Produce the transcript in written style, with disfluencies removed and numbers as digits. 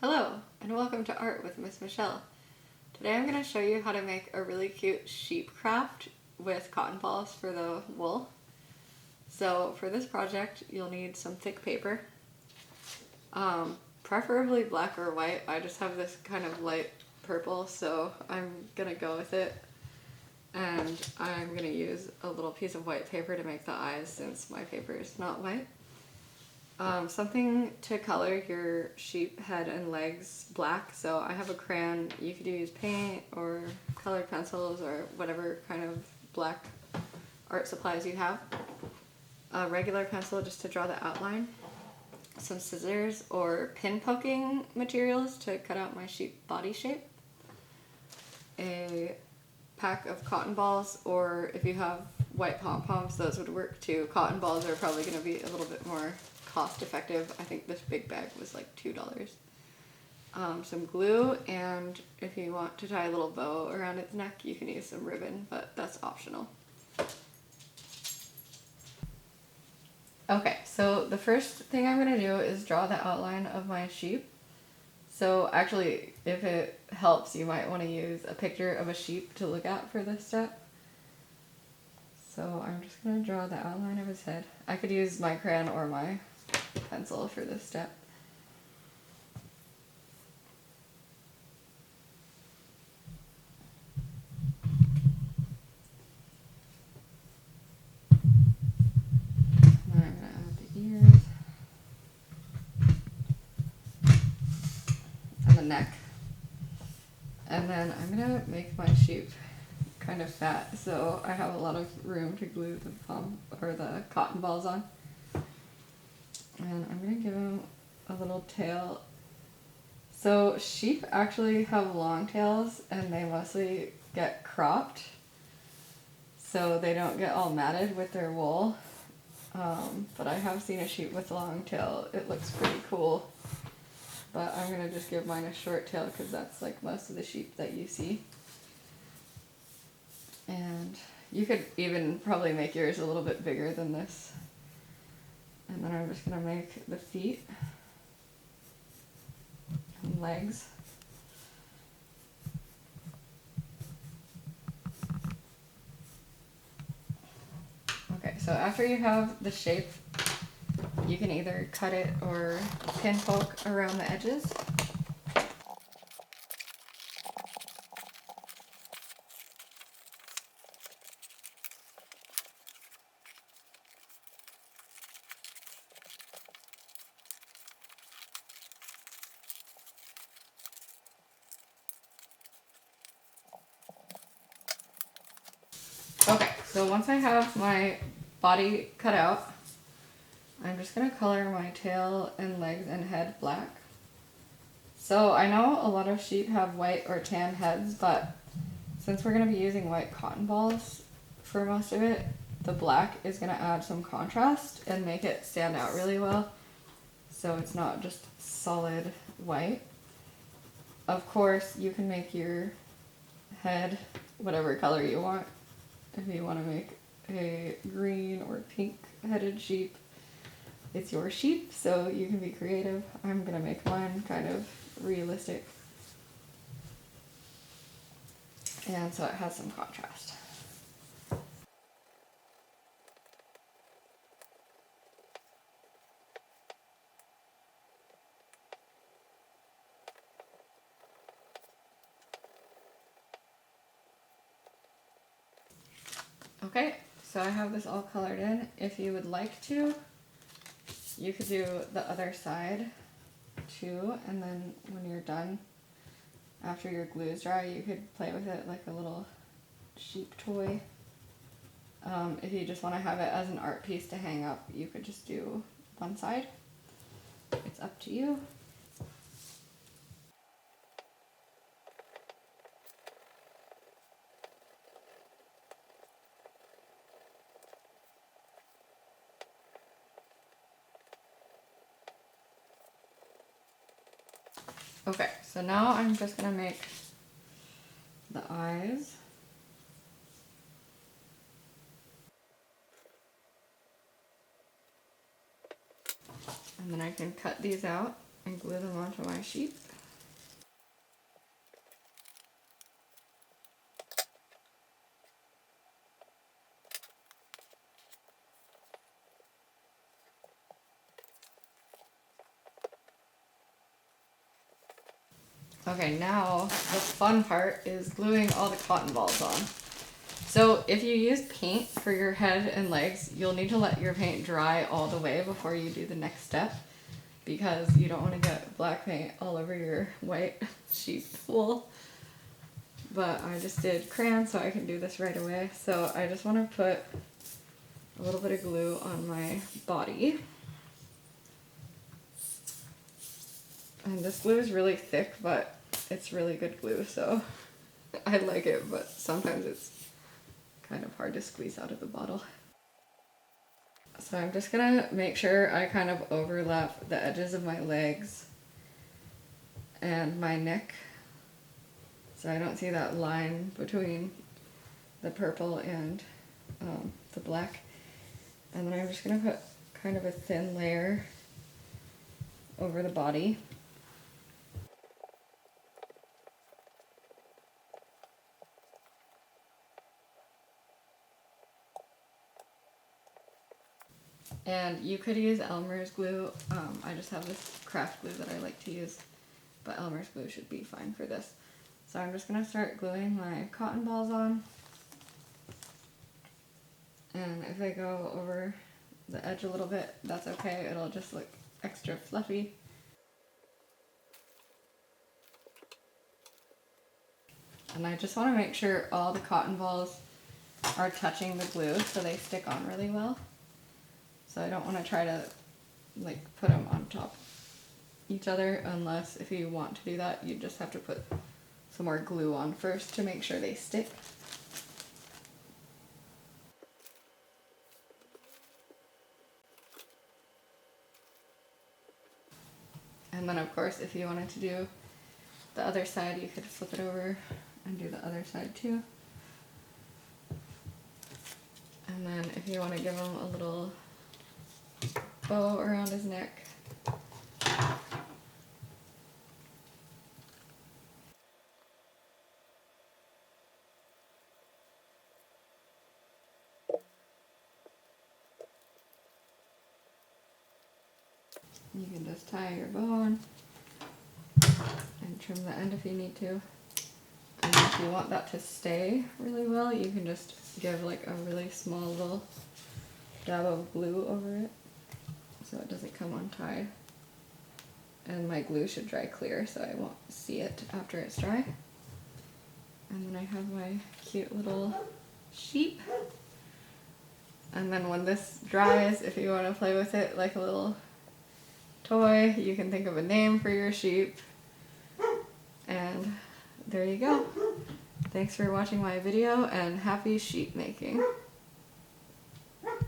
Hello, and welcome to Art with Miss Michelle. Today I'm going to show you how to make a really cute sheep craft with cotton balls for the wool. So for this project, you'll need some thick paper, preferably black or white. I just have this kind of light purple, so I'm going to go with it. And I'm going to use a little piece of white paper to make the eyes since my paper is not white. Something to color your sheep head and legs black. So I have a crayon. You could use paint or colored pencils or whatever kind of black art supplies you have. A regular pencil just to draw the outline. Some scissors or pin poking materials to cut out my sheep body shape. A pack of cotton balls, or if you have white pom-poms, those would work too. Cotton balls are probably going to be a little bit more cost effective. I think this big bag was like $2. Some glue, and if you want to tie a little bow around its neck, you can use some ribbon, but that's optional. Okay, so the first thing I'm going to do is draw the outline of my sheep. So actually, if it helps, you might want to use a picture of a sheep to look at for this step. So I'm just going to draw the outline of his head. I could use my crayon or my pencil for this step. Now I'm going to add the ears and the neck. And then I'm going to make my sheep kind of fat, so I have a lot of room to glue the cotton balls on. And I'm going to give him a little tail. So sheep actually have long tails, and they mostly get cropped so they don't get all matted with their wool. But I have seen a sheep with a long tail. It looks pretty cool. But I'm going to just give mine a short tail because that's like most of the sheep that you see. And you could even probably make yours a little bit bigger than this. And then I'm just going to make the feet and legs. Okay, so after you have the shape, you can either cut it or pin poke around the edges. Okay, so once I have my body cut out, I'm just going to color my tail and legs and head black. So I know a lot of sheep have white or tan heads, but since we're going to be using white cotton balls for most of it, the black is going to add some contrast and make it stand out really well. So it's not just solid white. Of course, you can make your head whatever color you want. If you want to make a green or pink headed sheep, it's your sheep, so you can be creative. I'm going to make mine kind of realistic. And so it has some contrast. Okay, so I have this all colored in. If you would like to, you could do the other side too, and then when you're done, after your glue is dry, you could play with it like a little sheep toy. If you just want to have it as an art piece to hang up, you could just do one side. It's up to you. Okay, so now I'm just going to make the eyes. And then I can cut these out and glue them onto my sheep. Okay, now the fun part is gluing all the cotton balls on. So if you use paint for your head and legs, you'll need to let your paint dry all the way before you do the next step, because you don't want to get black paint all over your white sheep wool. But I just did crayon so I can do this right away. So I just want to put a little bit of glue on my body. And this glue is really thick, but it's really good glue, so I like it, but sometimes it's kind of hard to squeeze out of the bottle. So I'm just gonna make sure I kind of overlap the edges of my legs and my neck, so I don't see that line between the purple and the black. And then I'm just gonna put kind of a thin layer over the body. And you could use Elmer's glue. I just have this craft glue that I like to use, but Elmer's glue should be fine for this. So I'm just gonna start gluing my cotton balls on. And if I go over the edge a little bit, that's okay. It'll just look extra fluffy. And I just want to make sure all the cotton balls are touching the glue so they stick on really well. So I don't want to try to like put them on top each other, unless if you want to do that, you just have to put some more glue on first to make sure they stick. And then of course, if you wanted to do the other side, you could flip it over and do the other side too. And then if you want to give him a little bow around his neck. You can just tie your bow on and trim the end if you need to. And if you want that to stay really well, you can just give like a really small little dab of glue over it so it doesn't come untied. And my glue should dry clear so I won't see it after it's dry. And then I have my cute little sheep. And then when this dries, if you want to play with it like a little toy, you can think of a name for your sheep. And there you go. Thanks for watching my video, and happy sheep making.